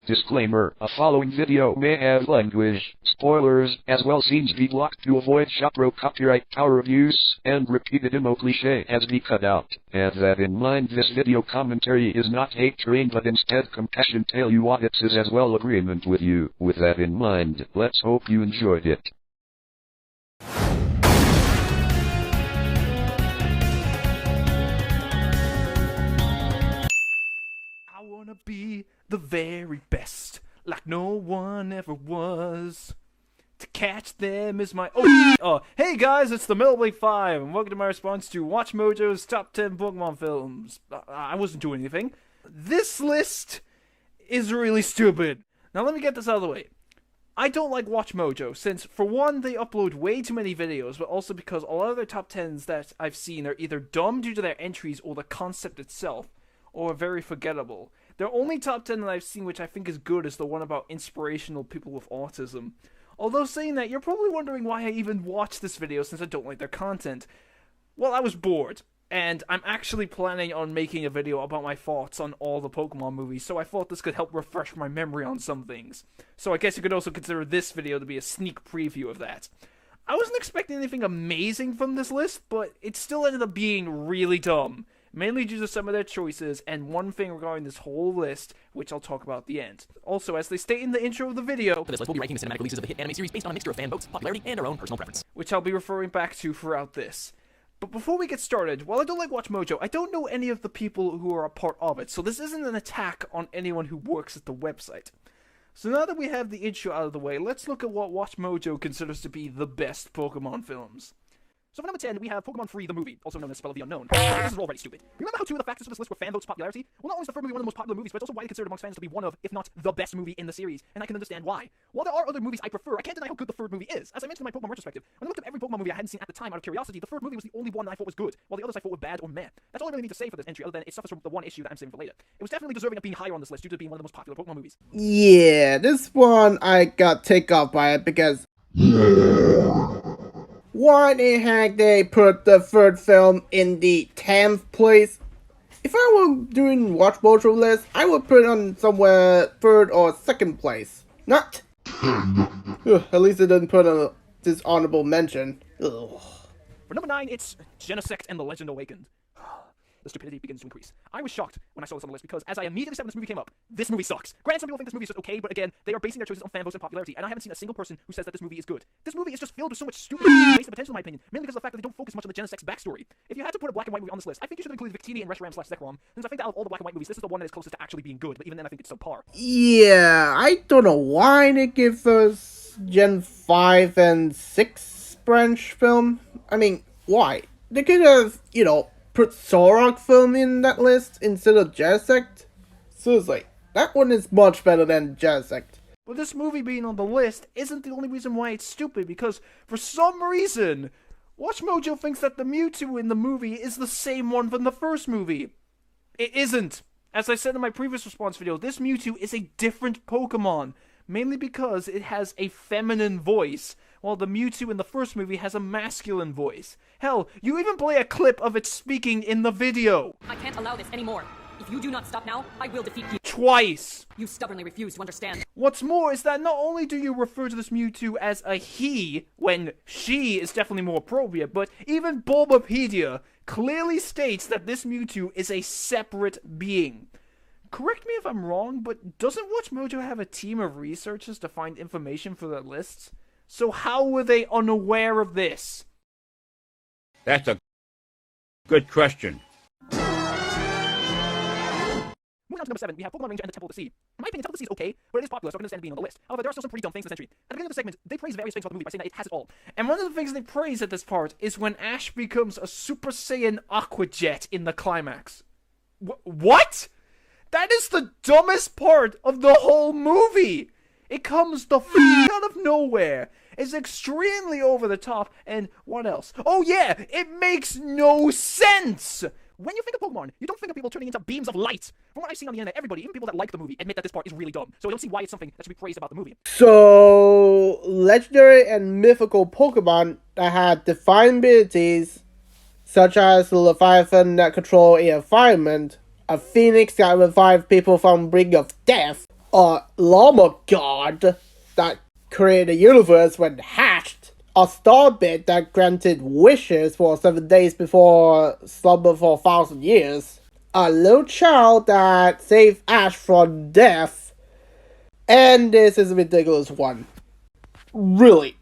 Disclaimer, a following video may have language, spoilers, as well scenes be blocked to avoid P.Y.R.O. copyright power of use, and repeated emo cliche has be cut out. Have that in mind, this video commentary is not hate train but instead compassion tell you what it is as well agreement with you. With that in mind, let's hope you enjoyed it. I wanna be the very best, like no one ever was. To catch them is my hey guys, it's the Metalman 5, and welcome to my response to Watch Mojo's top 10 Pokemon films. I wasn't doing anything. This list is really stupid. Now let me get this out of the way. I don't like Watch Mojo, since for one, they upload way too many videos, but also because a lot of their top 10s that I've seen are either dumb due to their entries or the concept itself, or very forgettable. Their only top 10 that I've seen which I think is good is the one about inspirational people with autism. Although saying that, you're probably wondering why I even watched this video since I don't like their content. Well, I was bored, and I'm actually planning on making a video about my thoughts on all the Pokemon movies, so I thought this could help refresh my memory on some things. So I guess you could also consider this video to be a sneak preview of that. I wasn't expecting anything amazing from this list, but it still ended up being really dumb. Mainly due to some of their choices, and one thing regarding this whole list, which I'll talk about at the end. Also, as they state in the intro of the video, for this list, we'll be ranking the cinematic releases of the hit anime series based on a mixture of fan votes, popularity, and our own personal preference, which I'll be referring back to throughout this. But before we get started, while I don't like Watch Mojo, I don't know any of the people who are a part of it, so this isn't an attack on anyone who works at the website. So now that we have the intro out of the way, let's look at what Watch Mojo considers to be the best Pokemon films. So for number 10, we have Pokemon 3, the movie, also known as Spell of the Unknown. This is already stupid. Remember how two of the factors for this list were fan votes popularity? Well, not only is the third movie one of the most popular movies, but it's also widely considered amongst fans to be one of, if not the best movie in the series, and I can understand why. While there are other movies I prefer, I can't deny how good the third movie is. As I mentioned in my Pokemon retrospective, when I looked up every Pokemon movie I hadn't seen at the time out of curiosity, the third movie was the only one that I thought was good, while the others I thought were bad or meh. That's all I really need to say for this entry, other than it suffers from the one issue that I'm saving for later. It was definitely deserving of being higher on this list due to being one of the most popular Pokemon movies. Yeah, this one I got taken off by it because why the heck they put the third film in the 10th place? If I were doing Watch Mojo list, I would put it on somewhere 3rd or 2nd place. Not 10. At least it didn't put on a dishonorable mention. Ugh. For number 9, it's Genesect and the Legend Awakened. The stupidity begins to increase. I was shocked when I saw this on the list because, as I immediately said when this movie came up, this movie sucks. Granted, some people think this movie is just okay, but again, they are basing their choices on fan votes and popularity, and I haven't seen a single person who says that this movie is good. This movie is just filled with so much stupid wasted potential, in my opinion, mainly because of the fact that they don't focus much on the Genesect's backstory. If you had to put a black and white movie on this list, I think you should include Victini and Reshiram/Zekrom, since I think that out of all the black and white movies, this is the one that is closest to actually being good, but even then I think it's subpar. Yeah, I don't know why they give us Gen 5 and 6 branch film. I mean, why? They could have, put Zorok film in that list instead of Genesect. Seriously, that one is much better than Genesect. But this movie being on the list isn't the only reason why it's stupid, because for some reason, Watch Mojo thinks that the Mewtwo in the movie is the same one from the first movie. It isn't. As I said in my previous response video, this Mewtwo is a different Pokemon, mainly because it has a feminine voice, while the Mewtwo in the first movie has a masculine voice. Hell, you even play a clip of it speaking in the video. I can't allow this anymore. If you do not stop now, I will defeat you. Twice! You stubbornly refuse to understand. What's more is that not only do you refer to this Mewtwo as a he, when she is definitely more appropriate, but even Bulbapedia clearly states that this Mewtwo is a separate being. Correct me if I'm wrong, but doesn't Watch Mojo have a team of researchers to find information for their lists? So how were they unaware of this? That's a good question. Moving on to number 7, we have Pokemon Ranger and the Temple of the Sea. In my opinion, Temple of the Sea is okay, but it is popular, so I can understand it being on the list. However, there are still some pretty dumb things in this entry. At the beginning of the segment, they praise various things about the movie by saying that it has it all. And one of the things they praise at this part is when Ash becomes a Super Saiyan Aqua Jet in the climax. What? That is the dumbest part of the whole movie! It comes the out of nowhere. It's extremely over the top, and what else? Oh yeah, it makes no sense! When you think of Pokemon, you don't think of people turning into beams of light. From what I've seen on the internet, everybody, even people that like the movie, admit that this part is really dumb. So I don't see why it's something that should be praised about the movie. So, legendary and mythical Pokemon that had defined abilities, such as the Leviathan that control a environment, a phoenix that revives people from the brink of death, a llama god that created a universe when hatched, a starbit that granted wishes for 7 days before slumber for 1,000 years, a little child that saved Ash from death, and this is a ridiculous one. Really.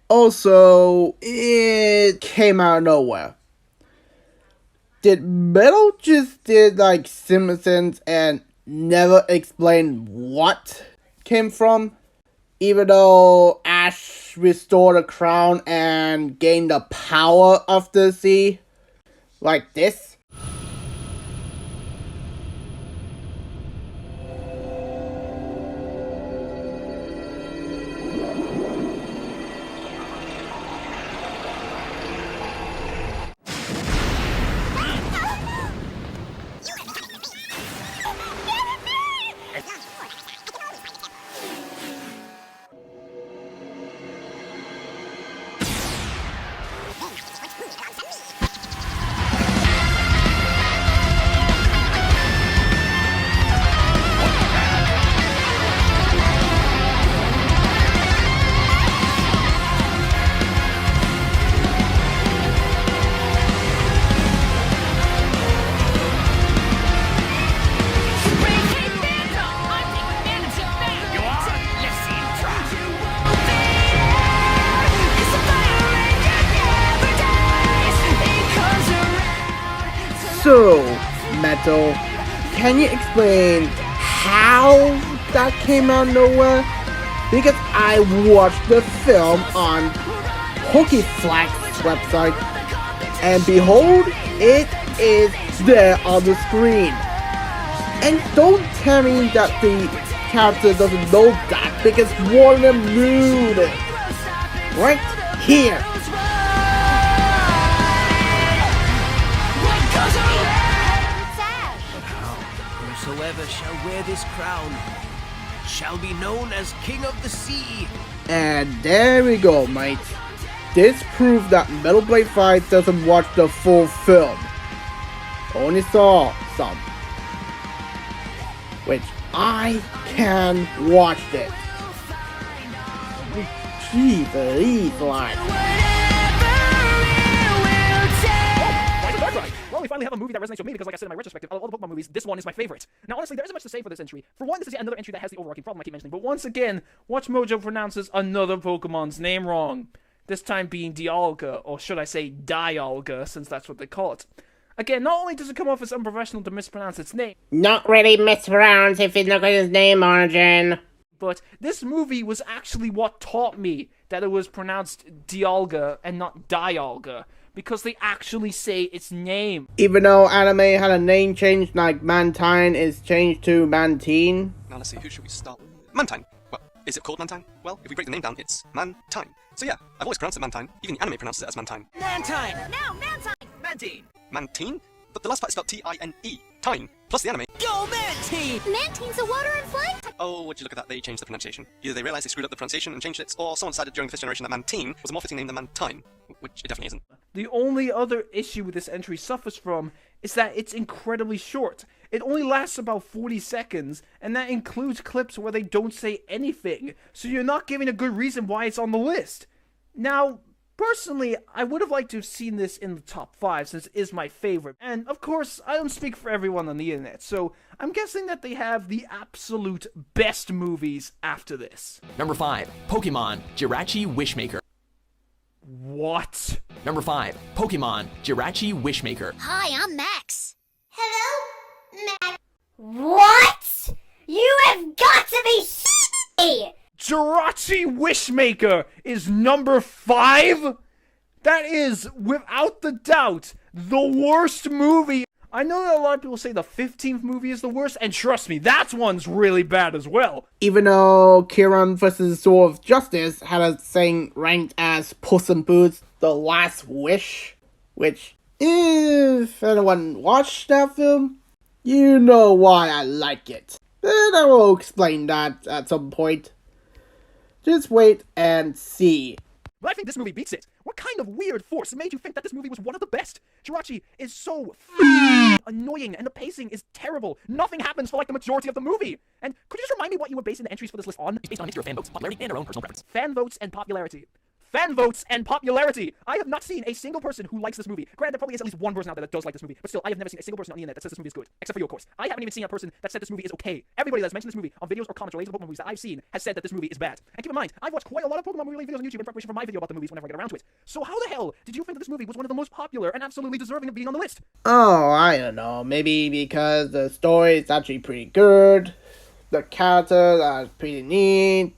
Also, it came out of nowhere. Did Metal just did like Simpsons and never explain what came from? Even though Ash restored the crown and gained the power of the sea? Like this? So, Metal, can you explain how that came out of nowhere? Because I watched the film on PokeFlag's website, and behold, it is there on the screen. And don't tell me that the character doesn't know that, because one of them knew it. Right here. Whosoever shall wear this crown shall be known as King of the Sea. And there we go, mate. This proves that Metal Blade 5 doesn't watch the full film. Only saw some. Which I can watch it. Jeez, like. Well, we finally have a movie that resonates with me because, like I said in my retrospective, out of all the Pokemon movies, this one is my favorite. Now, honestly, there isn't much to say for this entry. For one, this is yet another entry that has the overarching problem I keep mentioning, but once again, watch Mojo pronounces another Pokemon's name wrong. This time being Dialga, or should I say Dialga, since that's what they call it. Again, not only does it come off as unprofessional to mispronounce its name, not really mispronounced if you look at his name origin, but this movie was actually what taught me that it was pronounced Dialga and not Dialga, because they actually say its name. Even though anime had a name change, like Mantine is changed to Mantine. Now let's see, who should we start with? Mantine. Well, is it called Mantine? Well, if we break the name down, it's Mantine. So yeah, I've always pronounced it Mantine. Even the anime pronounces it as Mantine. Mantine! No, Mantine! Mantine! Mantine? But the last part is spelled T-I-N-E. Tine. Plus the anime. Go Mantine! Mantine's a water and flying type. Oh, would you look at that, they changed the pronunciation. Either they realized they screwed up the pronunciation and changed it, or someone decided during the 5th generation that Mantine was a more fitting name than Mantine. Which it definitely isn't. The only other issue with this entry suffers from is that it's incredibly short. It only lasts about 40 seconds, and that includes clips where they don't say anything, so you're not giving a good reason why it's on the list. Now, personally, I would have liked to have seen this in the top 5 since it is my favorite. And, of course, I don't speak for everyone on the internet, so I'm guessing that they have the absolute best movies after this. Number 5, Pokemon Jirachi Wishmaker. What? Number 5, Pokemon Jirachi Wishmaker. Hi, I'm Max. Hello, Max. What? You have got to be s***y! Jirachi Wishmaker is number 5? That is, without the doubt, the worst movie. I know that a lot of people say the 15th movie is the worst, and trust me, that one's really bad as well. Even though Kiran vs. Sword of Justice had a thing ranked as Puss in Boots: The Last Wish, which, if anyone watched that film, you know why I like it. And I will explain that at some point. Just wait and see. But I think this movie beats it. What kind of weird force made you think that this movie was one of the best? Jirachi is so annoying, and the pacing is terrible. Nothing happens for like the majority of the movie. And could you just remind me what you were basing the entries for this list on? It's based on a mixture of fan votes, popularity, and our own personal preference. Fan votes and popularity. Fan votes and popularity! I have not seen a single person who likes this movie. Granted, there probably is at least one person out there that does like this movie, but still, I have never seen a single person on the internet that says this movie is good. Except for you, of course. I haven't even seen a person that said this movie is okay. Everybody that's mentioned this movie on videos or comments related to Pokemon movies that I've seen has said that this movie is bad. And keep in mind, I've watched quite a lot of Pokemon movie videos on YouTube in preparation for my video about the movies whenever I get around to it. So how the hell did you think that this movie was one of the most popular and absolutely deserving of being on the list? Oh, I don't know. Maybe because the story is actually pretty good, the characters are pretty neat,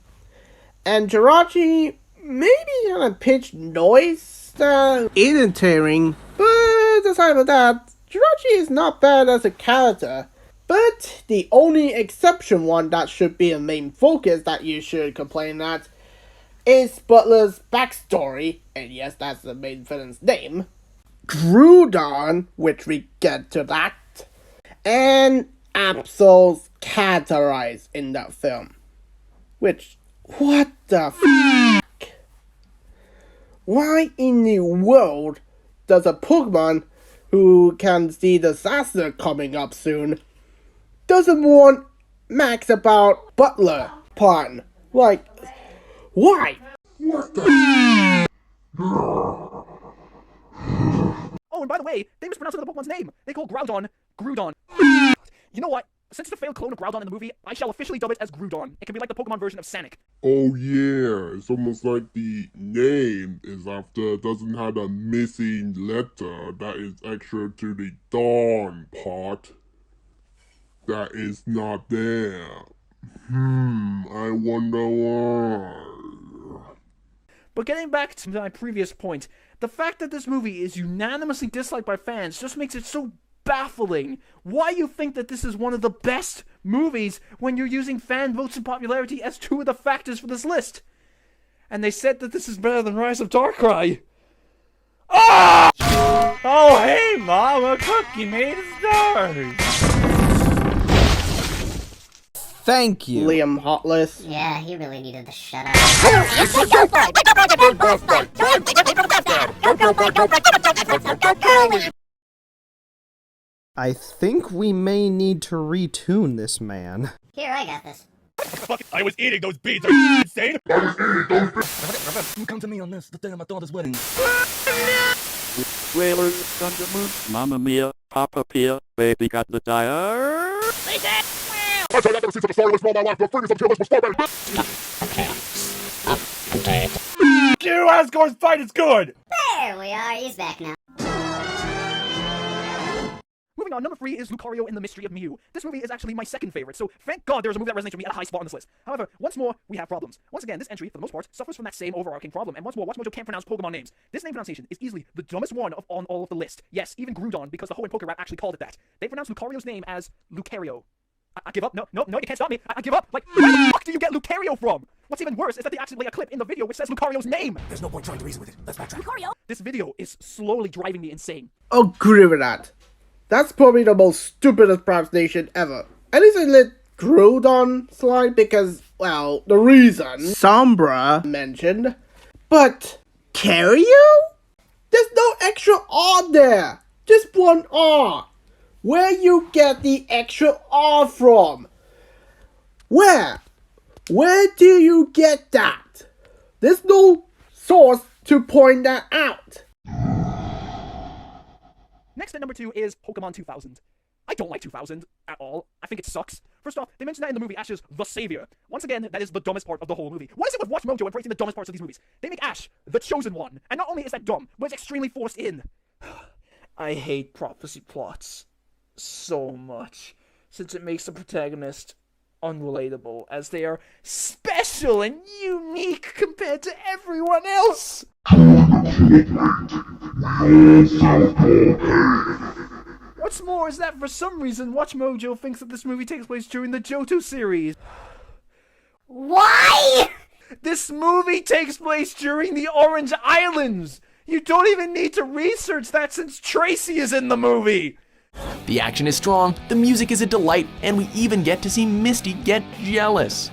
and Jirachi maybe kind of pitch noise irritating, but aside from that, Jirachi is not bad as a character. But the only exception one that should be a main focus that you should complain at is Butler's backstory, and yes, that's the main villain's name, Groudon, which we get to that, and Absol's characterized in that film. Which, what the f***? Why in the world does a Pokemon who can see the disaster coming up soon doesn't warn Max about Butler plan? Like, why? What the Oh, and by the way, they mispronounced another Pokemon's name. They call Groudon Groudon. You know what? Since it's a failed clone of Groudon in the movie, I shall officially dub it as Groudon. It can be like the Pokemon version of Sanic. Oh yeah, it's almost like the name is after doesn't have a missing letter that is extra to the Dawn part that is not there. I wonder why. But getting back to my previous point, the fact that this movie is unanimously disliked by fans just makes it so baffling. Why you think that this is one of the best movies when you're using fan votes and popularity as two of the factors for this list? And they said that this is better than Rise of Darkrai. Ah! Oh, hey, Mom, a cookie made of stars. Thank you, Liam Hotless. Yeah, he really needed to shut up. I think we may need to retune this man. Here, I got this. Fuck it, I was eating those beads. Are you insane? Come to me on this, the day of my daughter's wedding. Whalers, Thundermoon, Mamma Mia, Papa Pia, Baby got the dire. I said I've never seen such a sorry list in all my life, but freaking some kill list was strawberry. Q Asgore's fight is good! There we are, he's back now. Moving on, number 3 is Lucario and the Mystery of Mew. This movie is actually my second favorite, so thank God there's a movie that resonates with me at a high spot on this list. However, once more, we have problems. Once again, this entry, for the most part, suffers from that same overarching problem, and once more, Watch Mojo can't pronounce Pokemon names. This name pronunciation is easily the dumbest one on all of the list. Yes, even Groudon, because the Hoenn Poké Rap actually called it that. They pronounced Lucario's name as Lucario. I give up. No, you can't stop me. I give up. Like, where the fuck do you get Lucario from? What's even worse is that they actually play a clip in the video which says Lucario's name. There's no point trying to reason with it. Let's backtrack. Lucario? This video is slowly driving me insane. Agree with that. That's probably the most stupidest pronunciation ever. At least I let Groudon slide because, well, the reason Sombra mentioned. But Cario? There's no extra R there. Just one R. Where you get the extra R from? Where? Where do you get that? There's no source to point that out. Next at number 2 is Pokemon 2000. I don't like 2000 at all. I think it sucks. First off, they mentioned that in the movie Ash is the savior. Once again, that is the dumbest part of the whole movie. What is it with Watch Mojo embracing the dumbest parts of these movies? They make Ash the chosen one, and not only is that dumb, but it's extremely forced in. I hate prophecy plots so much, since it makes the protagonist unrelatable, as they are special and unique compared to everyone else. What's more is that for some reason Watch Mojo thinks that this movie takes place during the Johto series. Why? This movie takes place during the Orange Islands. You don't even need to research that since Tracy is in the movie. The action is strong, the music is a delight, and we even get to see Misty get jealous.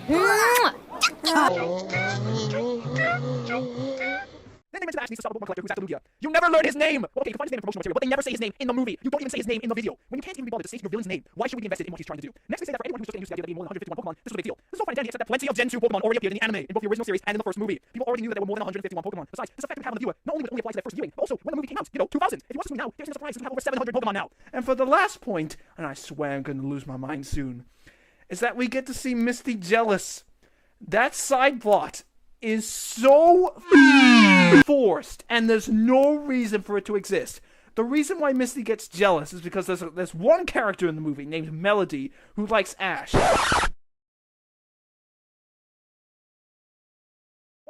This Then they mention that Ash needs to stop a Pokemon collector who's after Lugia. You never learn his name! Okay, you can find his name in promotional material, but they never say his name in the movie. You don't even say his name in the video. When you can't even be bothered to say your villain's name, why should we be invested in what he's trying to do? Next, they say that for anyone who's just getting used to the idea of there being more than 151 Pokemon, this is a big deal. This is all fine and dandy, except that plenty of Gen 2 Pokemon already appeared in the anime, in both the original series and in the first movie. People already knew that there were more than 151 Pokemon. Besides, this effect would have on the viewer not only would it only apply to their first viewing, but also when the movie came out, 2000. If you watch this movie now, there's no surprise, we have over 700 Pokemon now. And for the last point, and I swear I'm going to lose my mind soon, is that we get to see Misty jealous. That side plot is so forced, and there's no reason for it to exist. The reason why Misty gets jealous is because there's one character in the movie named Melody who likes Ash.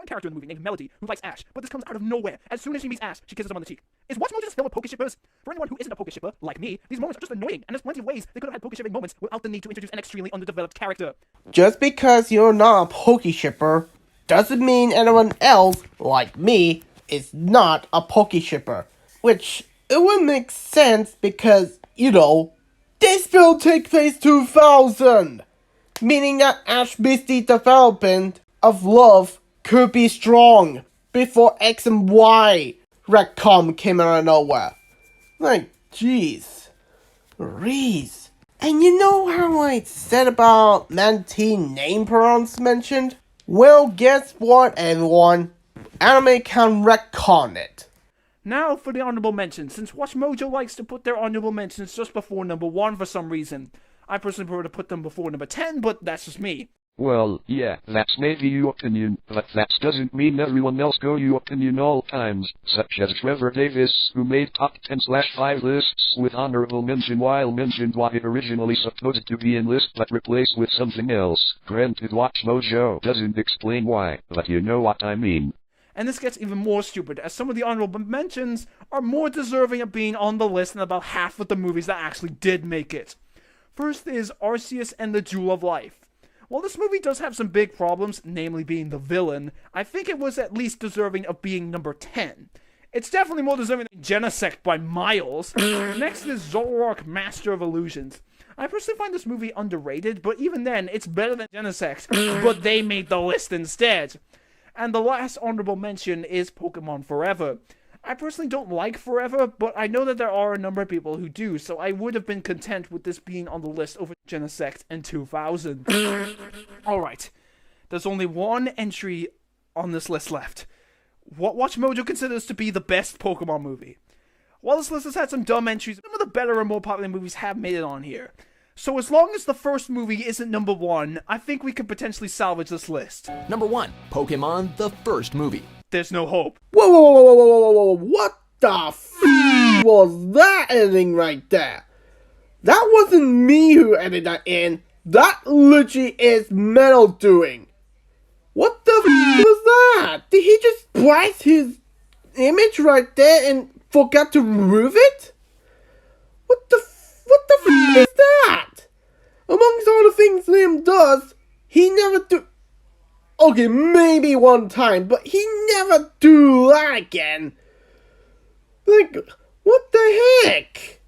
Character in the movie named Melody who likes Ash, but this comes out of nowhere. As soon as she meets Ash, she kisses him on the cheek. Is Watch Mojo just filled with Pokeshippers? For anyone who isn't a Pokeshipper, like me, these moments are just annoying, and there's plenty of ways they could have had Pokeshipping moments without the need to introduce an extremely underdeveloped character. Just because you're not a Pokeshipper doesn't mean anyone else, like me, is not a Pokeshipper. Which, it would make sense because, this film takes place 2000! Meaning that Ash Misty development of love could be strong before X and Y retcon came out of nowhere. Like, jeez. Reese. And you know how I said about Mantine name pronouns mentioned? Well, guess what, everyone? Anime can retcon it. Now for the honorable mentions, since Watch Mojo likes to put their honorable mentions just before number 1 for some reason. I personally prefer to put them before number 10, but that's just me. Well, yeah, that's maybe your opinion, but that doesn't mean everyone else go your opinion all times, such as Trevor Davis, who made top 10/5 lists with honorable mention while mentioned what it originally supposed to be in list but replaced with something else. Granted, Watch Mojo doesn't explain why, but you know what I mean. And this gets even more stupid, as some of the honorable mentions are more deserving of being on the list than about half of the movies that actually did make it. First is Arceus and the Jewel of Life. While this movie does have some big problems, namely being the villain, I think it was at least deserving of being number 10. It's definitely more deserving than Genesect by miles. Next is Zoroark, Master of Illusions. I personally find this movie underrated, but even then, it's better than Genesect, but they made the list instead. And the last honorable mention is Pokemon Forever. I personally don't like Forever, but I know that there are a number of people who do, so I would have been content with this being on the list over Genesect and 2000. Alright, there's only one entry on this list left. What Watch Mojo considers to be the best Pokemon movie. While this list has had some dumb entries, some of the better and more popular movies have made it on here. So as long as the first movie isn't number 1, I think we could potentially salvage this list. Number 1, Pokemon, the first movie. There's no hope. Whoa, what the was that editing right there? That wasn't me who edited that in. That literally is Metal doing. What the was that? Did he just splice his image right there and forgot to remove it? What the is that? Amongst all the things Liam does, he never do... Okay, maybe one time, but he never do that again. Like, what the heck?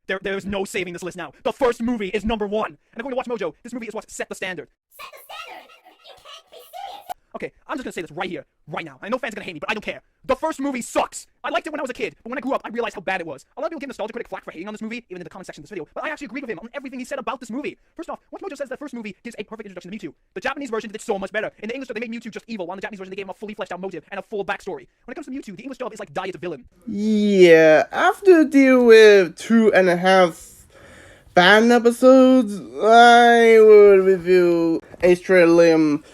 There's no saving this list now. The first movie is number 1. And according to Watch Mojo, this movie is what set the standard. Set the standard? You can't be serious. Okay, I'm just gonna say this right here, right now. I know fans are gonna hate me, but I don't care. The first movie sucks! I liked it when I was a kid, but when I grew up, I realized how bad it was. A lot of people give Nostalgia Critic flack for hating on this movie, even in the comment section of this video, but I actually agree with him on everything he said about this movie. First off, Watch Mojo says that the first movie gives a perfect introduction to Mewtwo. The Japanese version did it so much better. In the English dub, they made Mewtwo just evil, while in the Japanese version, they gave him a fully fleshed out motive and a full backstory. When it comes to Mewtwo, the English dub is like Diet Villain. Yeah, after deal with 2.5 band episodes, I would review Australian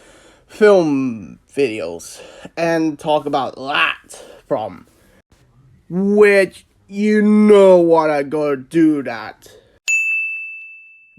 film videos and talk about that from which you know what I'm gonna do that.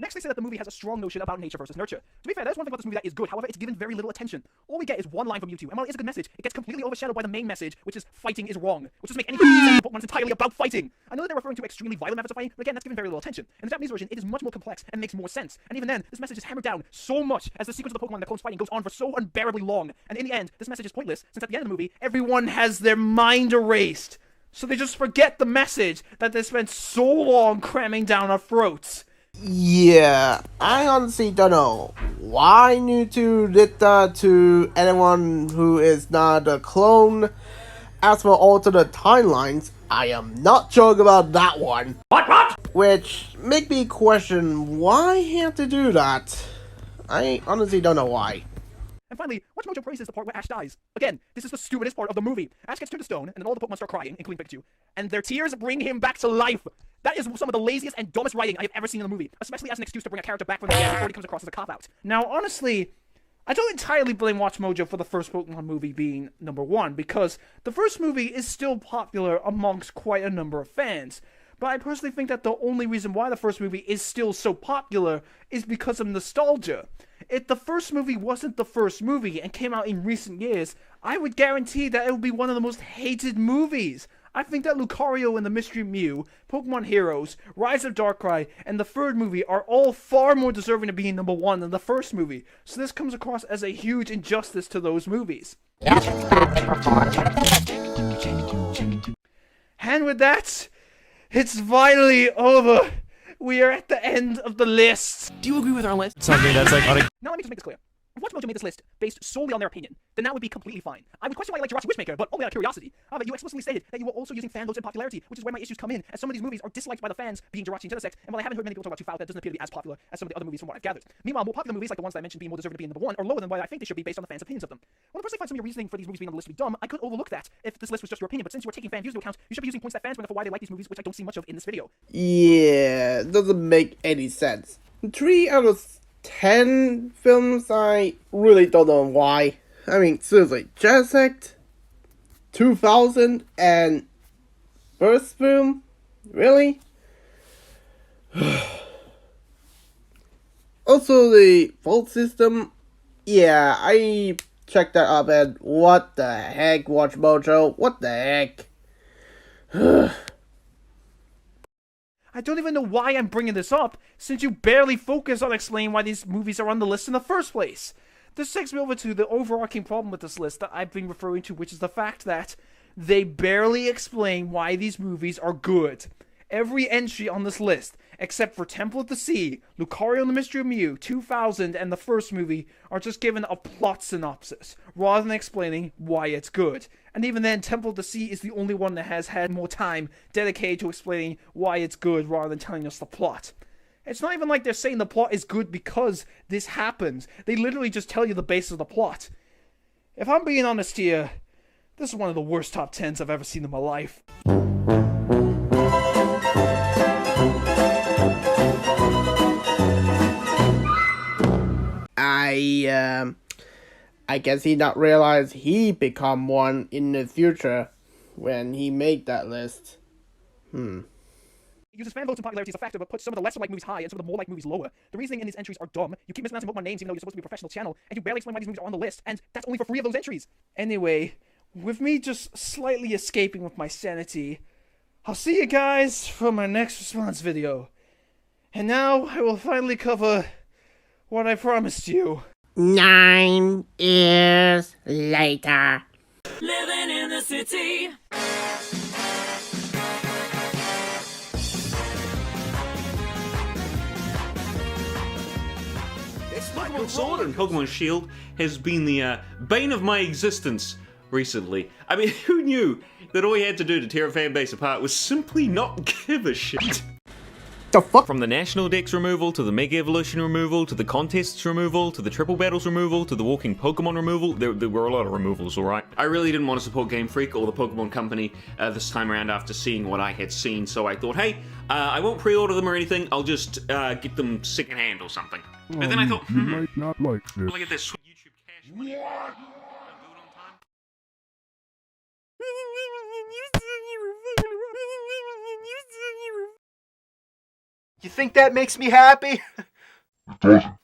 Next, they say that the movie has a strong notion about nature versus nurture. To be fair, there's one thing about this movie that is good, however, it's given very little attention. All we get is one line from Mewtwo, and while it is a good message, it gets completely overshadowed by the main message, which is fighting is wrong. Which doesn't make any sense in Pokemon, it's entirely about fighting. I know that they're referring to extremely violent methods of fighting, but again, that's given very little attention. In the Japanese version, it is much more complex and makes more sense. And even then, this message is hammered down so much as the sequence of the Pokemon that clones fighting goes on for so unbearably long. And in the end, this message is pointless, since at the end of the movie, Everyone has their mind erased, so they just forget the message that they spent so long cramming down our throats. Yeah, I honestly don't know why Mewtwo did that to anyone who is not a clone. As for alternate timelines, I am not joking about that one. What? Which make me question why he had to do that. I honestly don't know why. And finally, watch Mojo praises the part where Ash dies. Again, this is the stupidest part of the movie. Ash gets turned to stone, and then all the Pokemon start crying, including Pikachu, and their tears bring him back to life. That is some of the laziest and dumbest writing I have ever seen in a movie, especially as an excuse to bring a character back from the dead before he comes across as a cop-out. Now, honestly, I don't entirely blame Watch Mojo for the first Pokemon movie being number one, because the first movie is still popular amongst quite a number of fans. But I personally think that the only reason why the first movie is still so popular is because of nostalgia. If the first movie wasn't the first movie and came out in recent years, I would guarantee that it would be one of the most hated movies. I think that Lucario and the Mystery Mew, Pokemon Heroes, Rise of Darkrai, and the third movie are all far more deserving of being number one than the first movie, so this comes across as a huge injustice to those movies. And with that, it's finally over. We are at the end of the list. Do you agree with our list? Something that's like Now let me just make this clear. If Watch Mojo made this list based solely on their opinion, then that would be completely fine. I would question why you like Jirachi Wishmaker, but only out of curiosity. However, you explicitly stated that you were also using fan votes and popularity, which is where my issues come in, as some of these movies are disliked by the fans, being Jirachi and Genesect, and while I haven't heard many people talk about P.Y.R.O.S, that doesn't appear to be as popular as some of the other movies from what I've gathered. Meanwhile, more popular movies like the ones that I mentioned being more deserving to be in number one are lower than what I think they should be based on the fans' opinions of them. While I personally find some of your reasoning for these movies being on the list to be dumb, I could overlook that if this list was just your opinion, but since you are taking fan views into account, you should be using points that fans bring up for why they like these movies, which I don't see much of in this video. Yeah, doesn't make any sense. 3 out of 10 films, I really don't know why. I mean, seriously, Genesect, 2000, and first film? Really? Also, the fault system, yeah, I checked that up and what the heck, Watch Mojo, what the heck? I don't even know why I'm bringing this up, since you barely focus on explaining why these movies are on the list in the first place. This takes me over to the overarching problem with this list that I've been referring to, which is the fact that they barely explain why these movies are good. Every entry on this list, except for Temple of the Sea, Lucario and the Mystery of Mew, 2000, and the first movie, are just given a plot synopsis, rather than explaining why it's good. And even then, Temple of the Sea is the only one that has had more time dedicated to explaining why it's good, rather than telling us the plot. It's not even like they're saying the plot is good because this happens. They literally just tell you the basis of the plot. If I'm being honest here, this is one of the worst top 10s I've ever seen in my life. I guess he not realize he become one in the future when he made that list. It uses fan votes and popularity as a factor, but puts some of the lesser liked movies high and some of the more liked movies lower. The reasoning in these entries are dumb. You keep mispronouncing Pokemon names even though you're supposed to be a professional channel, and you barely explain why these movies are on the list, and that's only for 3 of those entries. Anyway, with me just slightly escaping with my sanity, I'll see you guys for my next response video. And now I will finally cover what I promised you. 9 years later. Living in the city. Pokemon Sword and Pokemon Shield has been the bane of my existence recently. I mean, who knew that all you had to do to tear a fan base apart was simply not give a shit? The fuck? From the National Dex removal, to the Mega Evolution removal, to the Contests removal, to the Triple Battles removal, to the Walking Pokemon removal, there were a lot of removals, alright? I really didn't want to support Game Freak or the Pokemon Company this time around after seeing what I had seen, so I thought, hey, I won't pre-order them or anything, I'll just get them secondhand or something. But then I thought, You might not like this. look at this sweet YouTube cash money. What? You think that makes me happy? It doesn't.